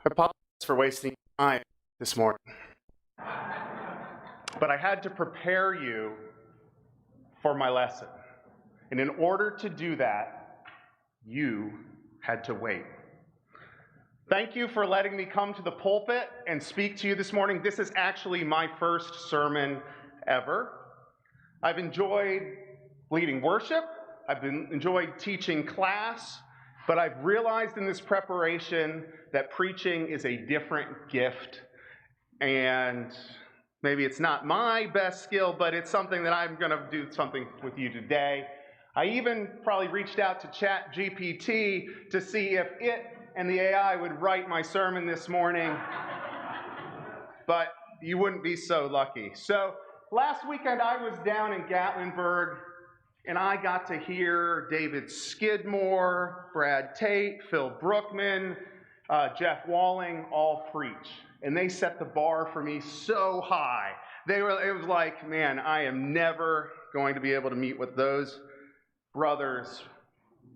I apologize for wasting time this morning, but I had to prepare you for my lesson. And in order to do that, you had to wait. Thank you for letting me come to the pulpit and speak to you this morning. This is actually my first sermon ever. I've enjoyed leading worship. I've enjoyed teaching class. But I've realized in this preparation that preaching is a different gift. And maybe it's not my best skill, but it's something that I'm going to do something with you today. I even probably reached out to ChatGPT to see if it and the AI would write my sermon this morning. But you wouldn't be so lucky. So last weekend I was down in Gatlinburg, and I got to hear David Skidmore, Brad Tate, Phil Brookman, Jeff Walling all preach. And they set the bar for me so high. It was like, man, I am never going to be able to meet with those brothers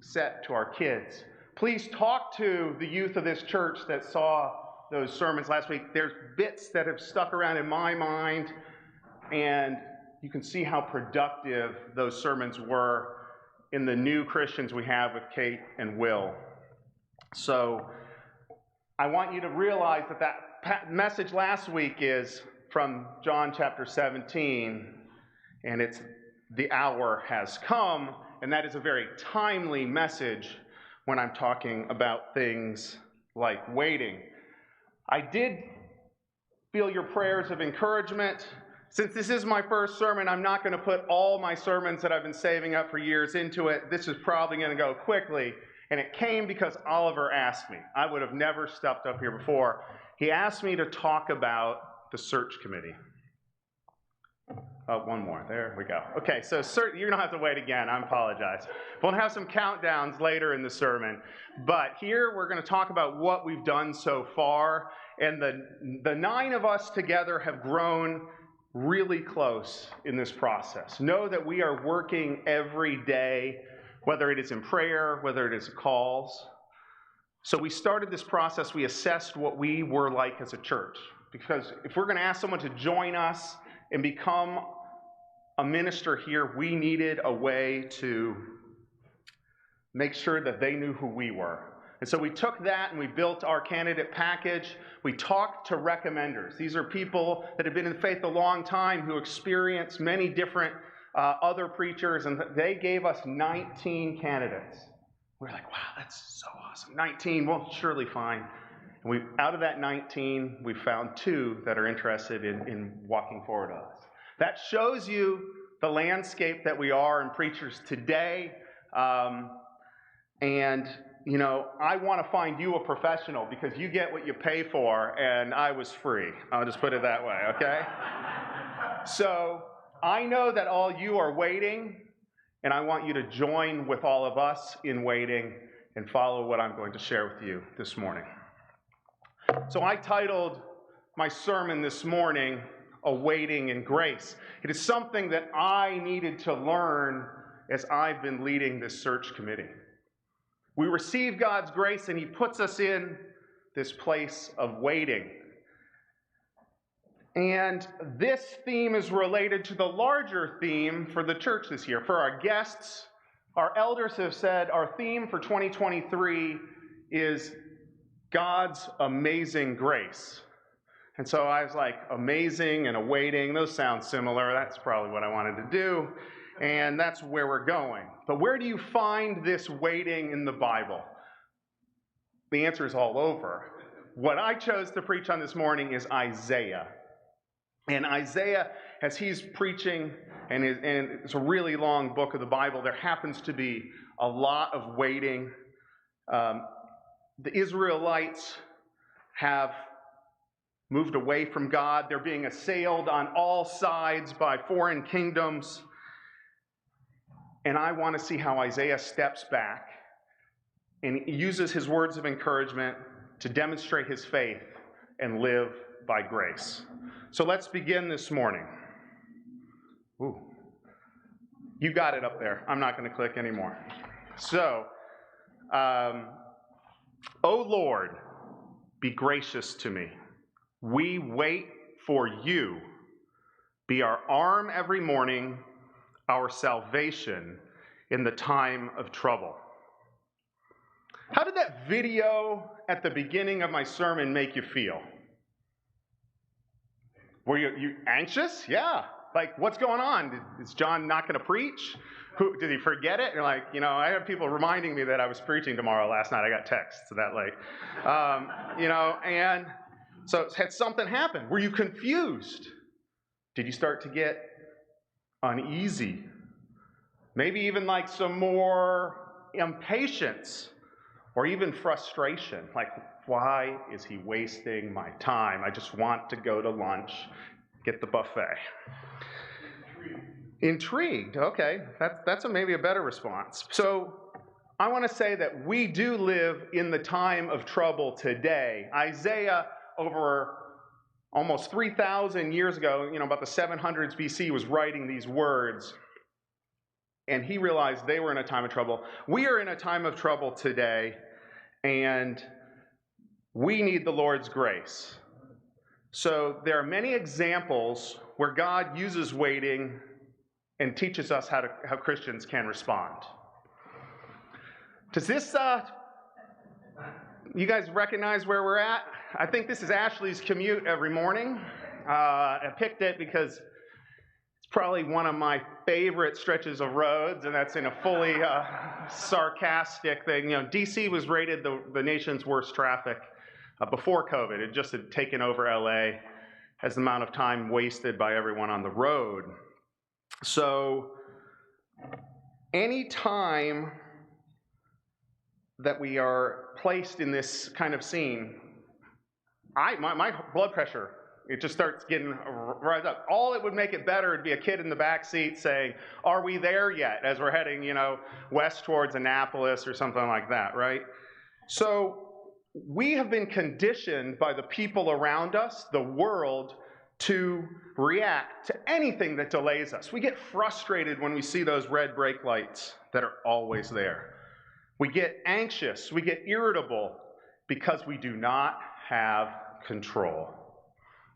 set to our kids. Please talk to the youth of this church that saw those sermons last week. There's bits that have stuck around in my mind, and you can see how productive those sermons were in the new Christians we have with Kate and Will. So I want you to realize that message last week is from John chapter 17, and it's the hour has come, and that is a very timely message when I'm talking about things like waiting. I did feel your prayers of encouragement. Since this is my first sermon, I'm not going to put all my sermons that I've been saving up for years into it. This is probably going to go quickly. And it came because Oliver asked me. I would have never stepped up here before. He asked me to talk about the search committee. Oh, one more. There we go. Okay, so you're going to have to wait again. I apologize. We'll have some countdowns later in the sermon. But here we're going to talk about what we've done so far. And the 9 of us together have grown really close in this process. Know that we are working every day, whether it is in prayer, whether it is calls. So we started this process. We assessed what we were like as a church. Because if we're going to ask someone to join us and become a minister here, we needed a way to make sure that they knew who we were. And so we took that and we built our candidate package. We talked to recommenders. These are people that have been in faith a long time who experience many different other preachers, and they gave us 19 candidates. We're like, wow, that's so awesome. 19, we'll surely find. And out of that 19, we found 2 that are interested in walking forward with us. That shows you the landscape that we are in preachers today. And you know, I want to find you a professional because you get what you pay for, and I was free. I'll just put it that way, okay? So I know that all you are waiting, and I want you to join with all of us in waiting and follow what I'm going to share with you this morning. So I titled my sermon this morning, Awaiting in Grace. It is something that I needed to learn as I've been leading this search committee. We receive God's grace, and He puts us in this place of waiting. And this theme is related to the larger theme for the church this year. For our guests, our elders have said our theme for 2023 is God's amazing grace. And so I was like, amazing and awaiting, those sound similar. That's probably what I wanted to do. And that's where we're going. But where do you find this waiting in the Bible? The answer is all over. What I chose to preach on this morning is Isaiah. And Isaiah, as he's preaching, and it's a really long book of the Bible, there happens to be a lot of waiting. The Israelites have moved away from God. They're being assailed on all sides by foreign kingdoms. And I want to see how Isaiah steps back and uses his words of encouragement to demonstrate his faith and live by grace. So let's begin this morning. Ooh. You got it up there. I'm not going to click anymore. So, O Lord, be gracious to me. We wait for you. Be our arm every morning, our salvation in the time of trouble. How did that video at the beginning of my sermon make you feel? Were you anxious? Yeah. Like, what's going on? Is John not going to preach? Did he forget it? And like, I had people reminding me that I was preaching tomorrow last night. I got texts that late. And so had something happened? Were you confused? Did you start to get uneasy? Maybe even like some more impatience or even frustration. Like, why is he wasting my time? I just want to go to lunch, get the buffet. Intrigued, okay. That's maybe a better response. So I want to say that we do live in the time of trouble today. Isaiah, over almost 3,000 years ago, about the 700s BC, was writing these words. And he realized they were in a time of trouble. We are in a time of trouble today, and we need the Lord's grace. So there are many examples where God uses waiting and teaches us how Christians can respond. Does this, you guys recognize where we're at? I think this is Ashley's commute every morning. I picked it because it's probably one of my favorite stretches of roads, and that's in a fully sarcastic thing. DC was rated the nation's worst traffic before COVID. It just had taken over LA, has the amount of time wasted by everyone on the road. So any time that we are placed in this kind of scene, my blood pressure, it just starts getting rise up. All it would make it better would be a kid in the back seat saying, "Are we there yet?" as we're heading, west towards Annapolis or something like that, right? So we have been conditioned by the people around us, the world, to react to anything that delays us. We get frustrated when we see those red brake lights that are always there. We get anxious, we get irritable because we do not have control.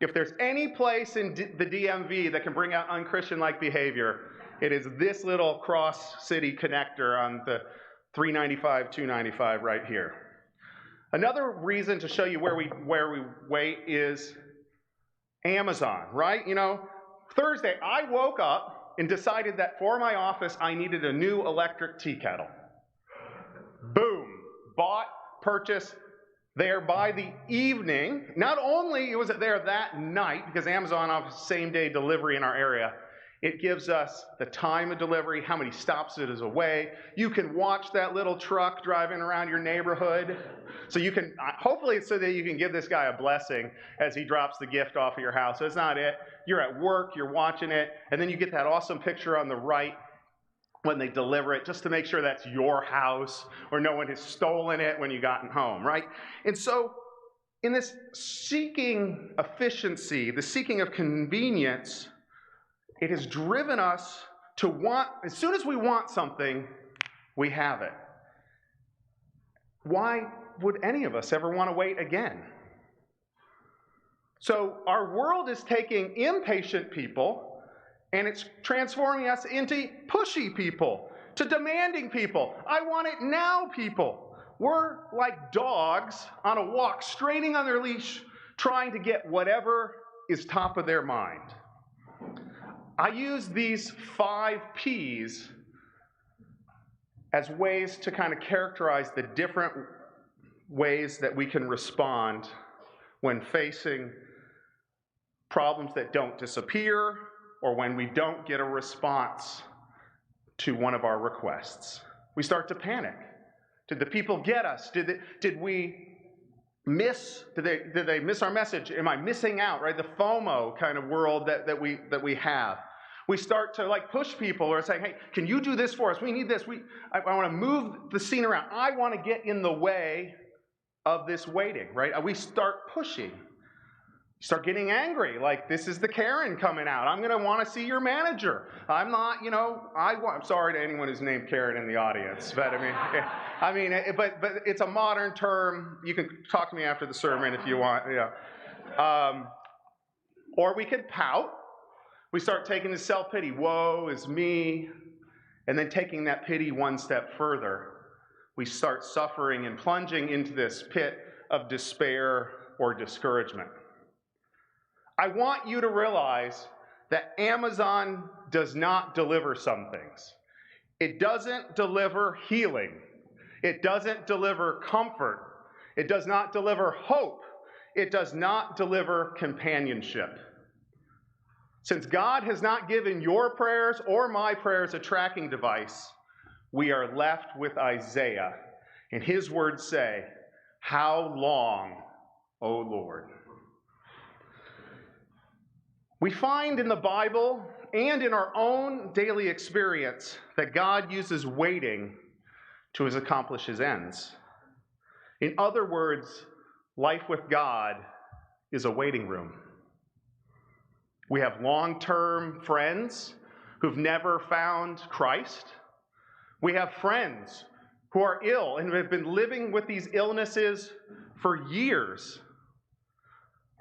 If there's any place in the DMV that can bring out unchristian-like behavior, it is this little cross-city connector on the 395, 295 right here. Another reason to show you where we wait is Amazon, right? Thursday, I woke up and decided that for my office, I needed a new electric tea kettle. Boom. Bought, purchased, there by the evening. Not only was it there that night, because Amazon offers same-day delivery in our area, it gives us the time of delivery, how many stops it is away. You can watch that little truck driving around your neighborhood. So you can, hopefully it's so that you can give this guy a blessing as he drops the gift off of your house. So it's not it. You're at work, you're watching it, and then you get that awesome picture on the right when they deliver it, just to make sure that's your house or no one has stolen it when you gotten home, right? And so in this seeking efficiency, the seeking of convenience, it has driven us to want, as soon as we want something, we have it. Why would any of us ever want to wait again? So our world is taking impatient people and it's transforming us into pushy people, to demanding people. I want it now people. We're like dogs on a walk, straining on their leash, trying to get whatever is top of their mind. I use these 5 Ps as ways to kind of characterize the different ways that we can respond when facing problems that don't disappear or when we don't get a response to one of our requests. We start to panic. Did the people get us? Did we miss? Did they miss our message? Am I missing out? Right, the FOMO kind of world that we have. We start to push people or say, hey, can you do this for us? We need this. I want to move the scene around. I want to get in the way of this waiting, right? We start pushing. You start getting angry, like, this is the Karen coming out. I'm going to want to see your manager. I'm not, I'm sorry to anyone who's named Karen in the audience, but but it's a modern term. You can talk to me after the sermon if you want. Or we could pout. We start taking the self-pity. Woe is me. And then taking that pity one step further, we start suffering and plunging into this pit of despair or discouragement. I want you to realize that Amazon does not deliver some things. It doesn't deliver healing. It doesn't deliver comfort. It does not deliver hope. It does not deliver companionship. Since God has not given your prayers or my prayers a tracking device, we are left with Isaiah. And his words say, "How long, O Lord?" We find in the Bible and in our own daily experience that God uses waiting to accomplish his ends. In other words, life with God is a waiting room. We have long-term friends who've never found Christ. We have friends who are ill and have been living with these illnesses for years.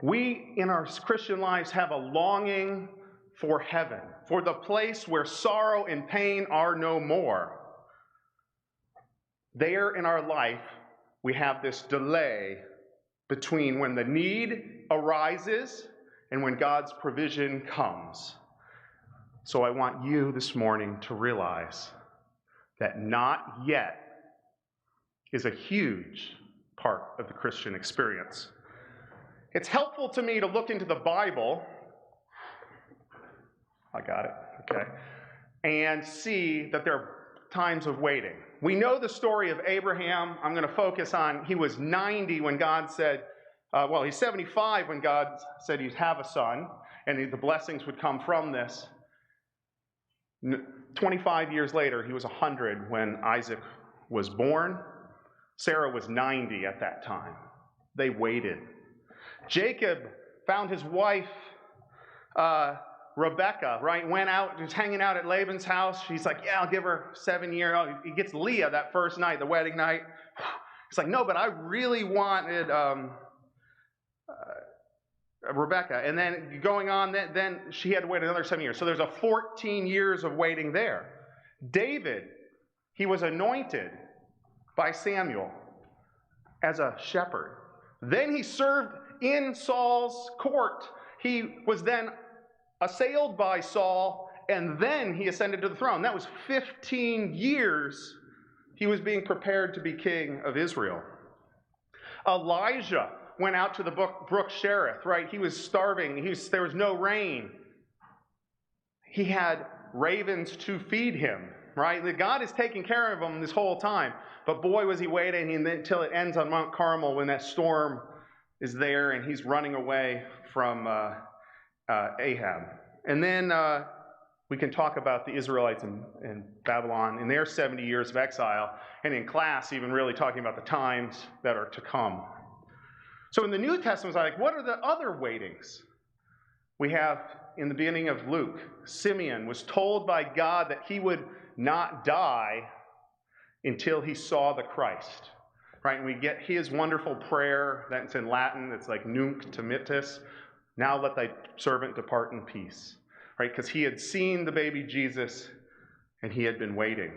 We, in our Christian lives, have a longing for heaven, for the place where sorrow and pain are no more. There in our life, we have this delay between when the need arises and when God's provision comes. So I want you this morning to realize that not yet is a huge part of the Christian experience. It's helpful to me to look into the Bible, I got it, okay, and see that there are times of waiting. We know the story of Abraham. I'm going to focus on, he was 90 when God said, he's 75 when God said he'd have a son, and the blessings would come from this. 25 years later, he was 100 when Isaac was born. Sarah was 90 at that time. They waited. Jacob found his wife, Rebecca, right? Went out, was hanging out at Laban's house. She's like, yeah, I'll give her 7 years. He gets Leah that first night, the wedding night. He's like, no, but I really wanted Rebecca. And then going on, then she had to wait another 7 years. So there's a 14 years of waiting there. David, he was anointed by Samuel as a shepherd. Then he served in Saul's court. He was then assailed by Saul, and then he ascended to the throne. That was 15 years he was being prepared to be king of Israel. Elijah went out to the brook Cherith, right? He was starving. There was no rain. He had ravens to feed him, right? God is taking care of him this whole time. But boy, was he waiting until it ends on Mount Carmel when that storm is there and he's running away from Ahab. And then we can talk about the Israelites in Babylon in their 70 years of exile, and in class even really talking about the times that are to come. So in the New Testament, I was like, what are the other waitings? We have in the beginning of Luke, Simeon was told by God that he would not die until he saw the Christ. Right, and we get his wonderful prayer that's in Latin. It's like nunc dimittis. Now let thy servant depart in peace. Right, because he had seen the baby Jesus and he had been waiting.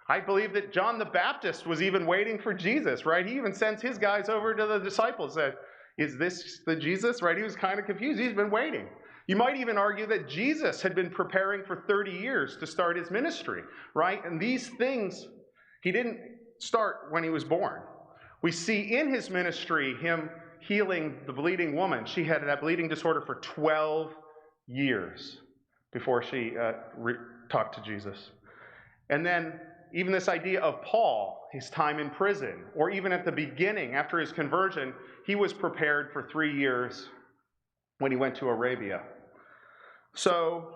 I believe that John the Baptist was even waiting for Jesus, right? He even sends his guys over to the disciples and said, is this the Jesus? Right, he was kind of confused. He's been waiting. You might even argue that Jesus had been preparing for 30 years to start his ministry, right? And these things, he didn't start when he was born. We see in his ministry him healing the bleeding woman. She had that bleeding disorder for 12 years before she talked to Jesus. And then even this idea of Paul, his time in prison, or even at the beginning, after his conversion, he was prepared for 3 years when he went to Arabia. So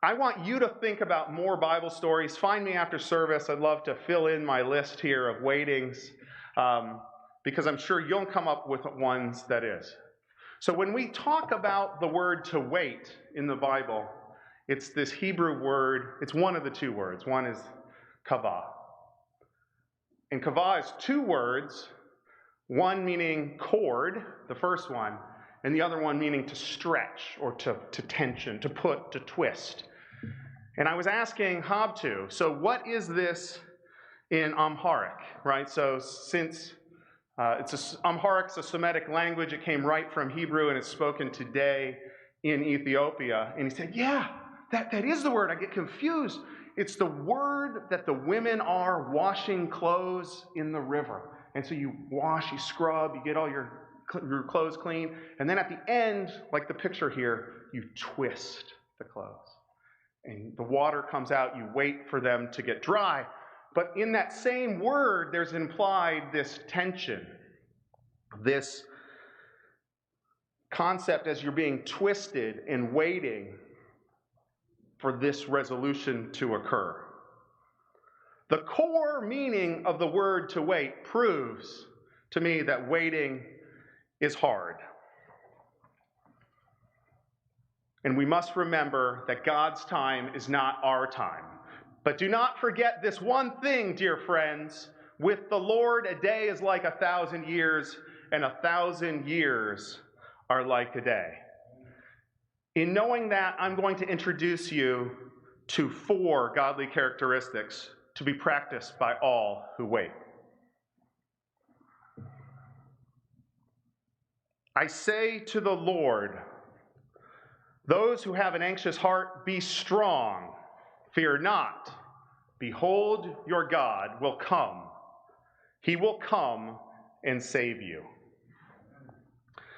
I want you to think about more Bible stories. Find me after service. I'd love to fill in my list here of waitings, because I'm sure you'll come up with ones that is. So when we talk about the word to wait in the Bible, it's this Hebrew word. It's one of the two words. One is kavah. And kavah is two words, one meaning cord, the first one, and the other one meaning to stretch or to tension, to put, to twist. And I was asking Habtu, so what is this in Amharic, right? So since Amharic's a Semitic language, it came right from Hebrew and it's spoken today in Ethiopia. And he said, yeah, that is the word. I get confused. It's the word that the women are washing clothes in the river. And so you wash, you scrub, you get all your clothes clean. And then at the end, like the picture here, you twist the clothes. And the water comes out, you wait for them to get dry. But in that same word, there's implied this tension, this concept as you're being twisted and waiting for this resolution to occur. The core meaning of the word to wait proves to me that waiting is hard. And we must remember that God's time is not our time. But do not forget this one thing, dear friends. With the Lord, a day is like 1,000 years, and 1,000 years are like a day. In knowing that, I'm going to introduce you to 4 godly characteristics to be practiced by all who wait. I say to the Lord, those who have an anxious heart, be strong. Fear not. Behold, your God will come. He will come and save you.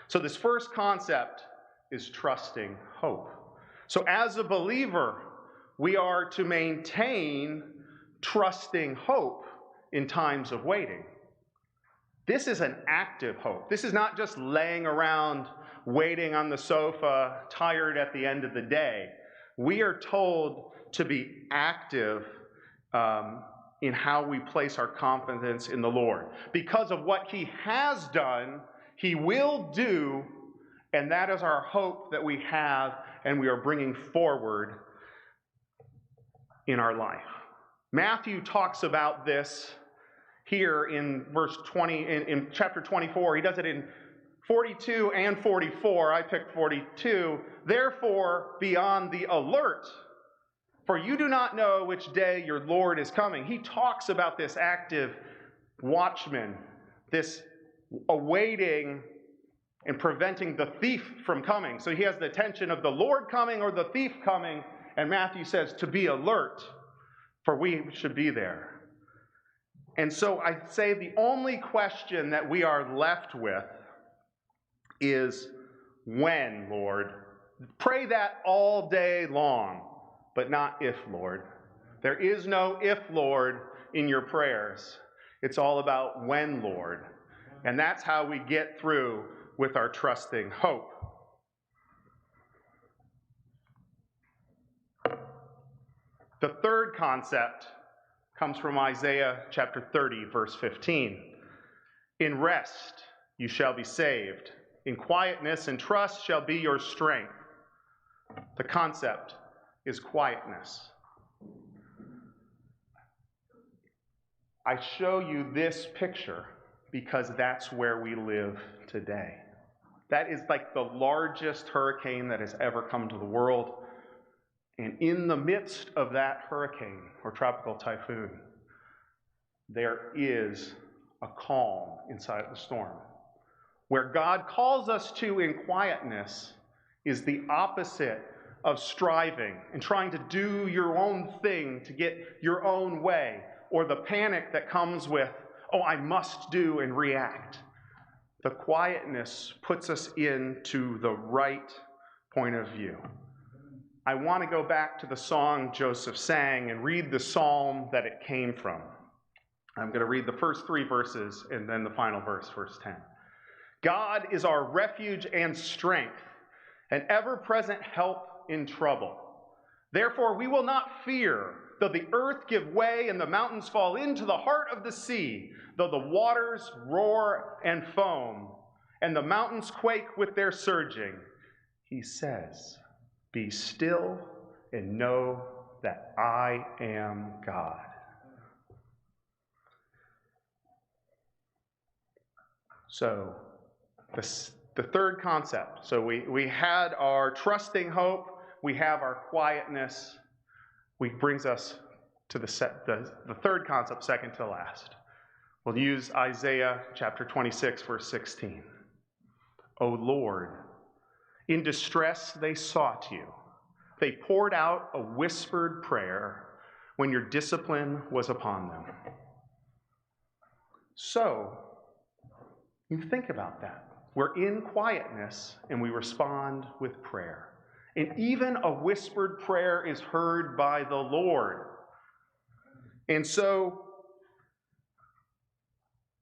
So this first concept is trusting hope. So as a believer, we are to maintain trusting hope in times of waiting. This is an active hope. This is not just laying around waiting on the sofa, tired at the end of the day. We are told to be active in how we place our confidence in the Lord. Because of what he has done, he will do, and that is our hope that we have and we are bringing forward in our life. Matthew talks about this here in verse 20, in chapter 24. He does it in 42 and 44. I picked 42. Therefore, be on the alert, for you do not know which day your Lord is coming. He talks about this active watchman, this awaiting and preventing the thief from coming. So he has the tension of the Lord coming or the thief coming, and Matthew says to be alert, for we should be there. And so I say the only question that we are left with is, when, Lord? Pray that all day long, but not if, Lord. There is no if, Lord, in your prayers. It's all about when, Lord. And that's how we get through with our trusting hope. The third concept comes from Isaiah chapter 30, verse 15. In rest you shall be saved. In quietness and trust shall be your strength. The concept is quietness. I show you this picture because that's where we live today. That is like the largest hurricane that has ever come to the world. And in the midst of that hurricane or tropical typhoon, there is a calm inside the storm. Where God calls us to in quietness is the opposite of striving and trying to do your own thing to get your own way, or the panic that comes with, oh, I must do and react. The quietness puts us into the right point of view. I want to go back to the song Joseph sang and read the psalm that it came from. I'm going to read the first 3 verses and then the final verse, verse 10. God is our refuge and strength, an ever-present help in trouble. Therefore we will not fear, though the earth give way and the mountains fall into the heart of the sea, though the waters roar and foam, and the mountains quake with their surging, he says, "Be still and know that I am God." So, the third concept. So we had our trusting hope, we have our quietness, which brings us to the third concept, second to last. We'll use Isaiah chapter 26, verse 16. "O Lord, in distress they sought you. They poured out a whispered prayer when your discipline was upon them." So, you think about that. We're in quietness and we respond with prayer. And even a whispered prayer is heard by the Lord. And so,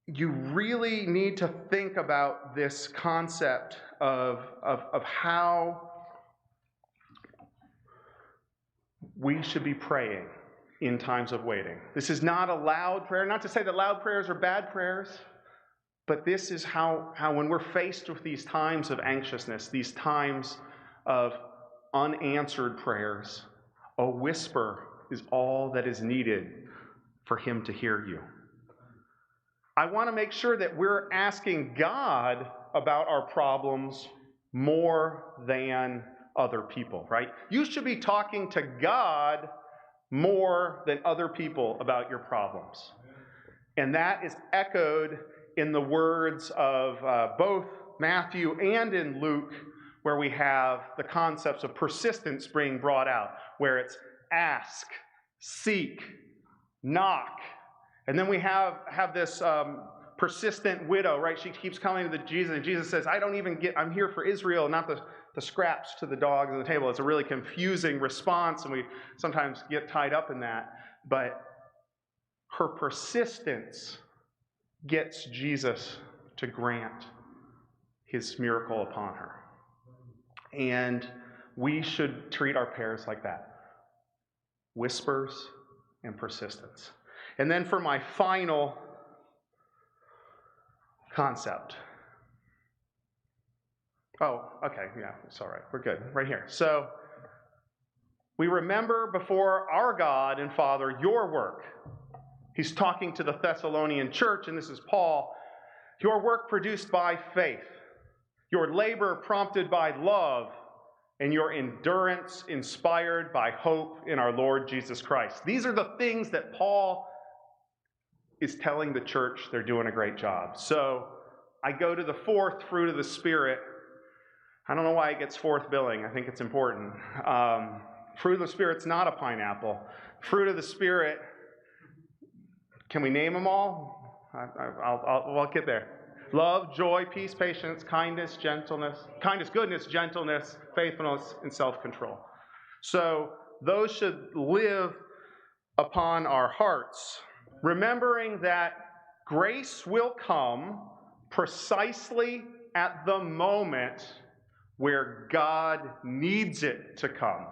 you really need to think about this concept of how we should be praying in times of waiting. This is not a loud prayer. Not to say that loud prayers are bad prayers, but this is how when we're faced with these times of anxiousness, these times of unanswered prayers, a whisper is all that is needed for him to hear you. I want to make sure that we're asking God about our problems more than other people, right? You should be talking to God more than other people about your problems. And that is echoed in the words of both Matthew and in Luke, where we have the concepts of persistence being brought out, where it's ask, seek, knock. And then we have this persistent widow, right? She keeps coming to Jesus, and Jesus says, I'm here for Israel, not the scraps to the dogs on the table. It's a really confusing response, and we sometimes get tied up in that. But her persistence gets Jesus to grant his miracle upon her. And we should treat our prayers like that. Whispers and persistence. And then for my final concept. Oh, okay, yeah, it's all right. We're good. Right here. So, we remember before our God and Father your work. He's talking to the Thessalonian church, and this is Paul. Your work produced by faith, your labor prompted by love, and your endurance inspired by hope in our Lord Jesus Christ. These are the things that Paul is telling the church they're doing a great job. So I go to the fourth fruit of the Spirit. I don't know why it gets fourth billing. I think it's important. Fruit of the Spirit's not a pineapple. Fruit of the Spirit, can we name them all? I'll get there. Love, joy, peace, patience, kindness, goodness, gentleness, faithfulness, and self-control. So those should live upon our hearts, remembering that grace will come precisely at the moment where God needs it to come.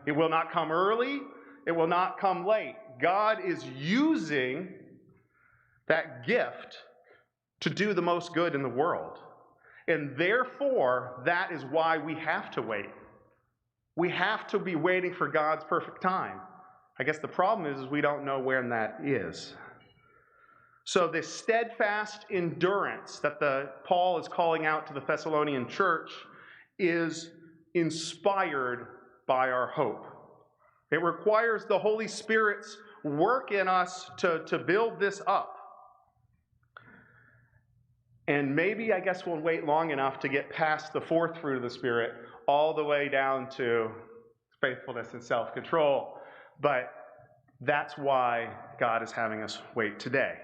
It will not come early. It will not come late. God is using that gift to do the most good in the world. And therefore, that is why we have to wait. We have to be waiting for God's perfect time. I guess the problem is we don't know when that is. So this steadfast endurance that Paul is calling out to the Thessalonian church is inspired by our hope. It requires the Holy Spirit's work in us to build this up. And maybe, I guess, we'll wait long enough to get past the fourth fruit of the Spirit all the way down to faithfulness and self-control. But that's why God is having us wait today.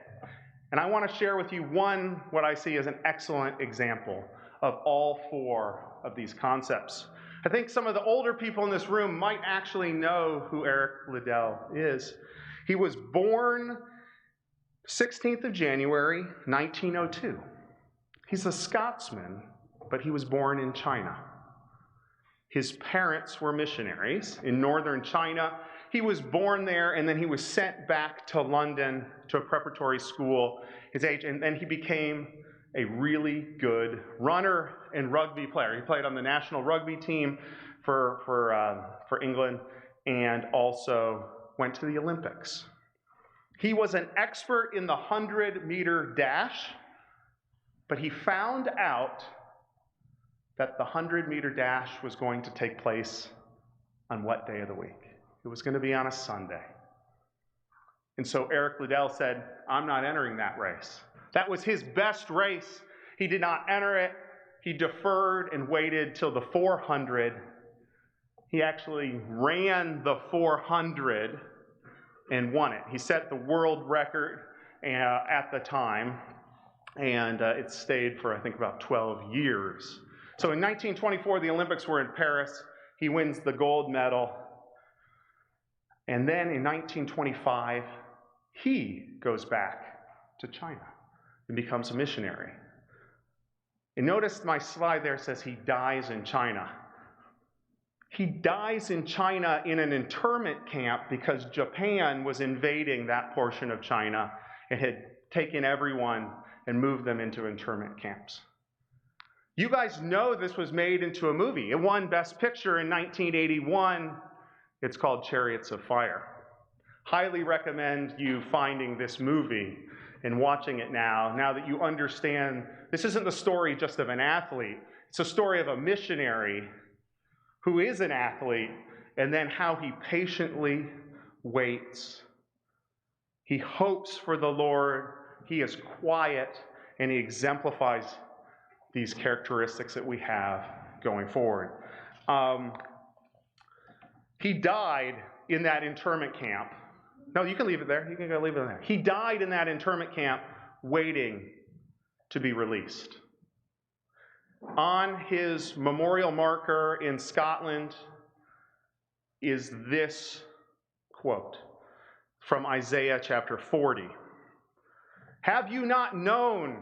And I want to share with you what I see as an excellent example of all four of these concepts. I think some of the older people in this room might actually know who Eric Liddell is. He was born 16th of January, 1902. He's a Scotsman, but he was born in China. His parents were missionaries in northern China. He was born there, and then he was sent back to London to a preparatory school his age, and then he became a really good runner and rugby player. He played on the national rugby team for England and also went to the Olympics. He was an expert in the 100-meter dash, but he found out that the 100-meter dash was going to take place on what day of the week? It was going to be on a Sunday. And so Eric Liddell said, I'm not entering that race. That was his best race. He did not enter it. He deferred and waited till the 400. He actually ran the 400 and won it. He set the world record at the time, and it stayed for, I think, about 12 years. So in 1924, the Olympics were in Paris. He wins the gold medal. And then in 1925, he goes back to China and becomes a missionary. And notice my slide there says he dies in China. He dies in China in an internment camp because Japan was invading that portion of China and had taken everyone and moved them into internment camps. You guys know this was made into a movie. It won Best Picture in 1981. It's called Chariots of Fire. Highly recommend you finding this movie and watching it now that you understand this isn't the story just of an athlete. It's a story of a missionary who is an athlete, and then how he patiently waits. He hopes for the Lord. He is quiet, and he exemplifies these characteristics that we have going forward. He died in that internment camp. No, you can leave it there. You can go leave it there. He died in that internment camp waiting to be released. On his memorial marker in Scotland is this quote from Isaiah chapter 40. Have you not known?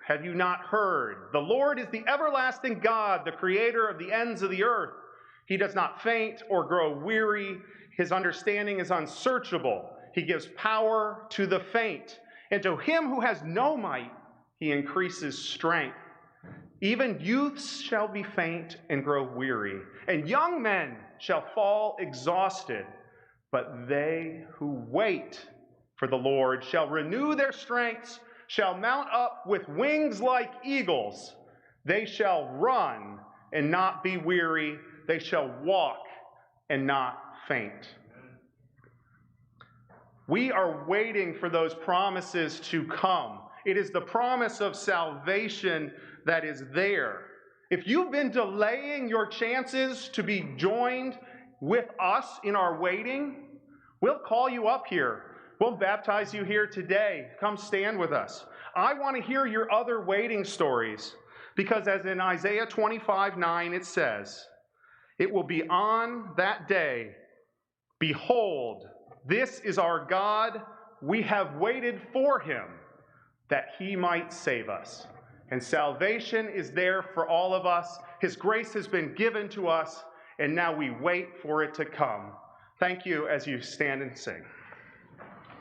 Have you not heard? The Lord is the everlasting God, the creator of the ends of the earth. He does not faint or grow weary. His understanding is unsearchable. He gives power to the faint. And to him who has no might, he increases strength. Even youths shall be faint and grow weary, and young men shall fall exhausted. But they who wait for the Lord shall renew their strengths, shall mount up with wings like eagles. They shall run and not be weary. They shall walk and not faint. We are waiting for those promises to come. It is the promise of salvation that is there. If you've been delaying your chances to be joined with us in our waiting, we'll call you up here. We'll baptize you here today. Come stand with us. I want to hear your other waiting stories, because as in Isaiah 25:9 it says, it will be on that day, behold, this is our God. We have waited for him that he might save us. And salvation is there for all of us. His grace has been given to us, and now we wait for it to come. Thank you as you stand and sing.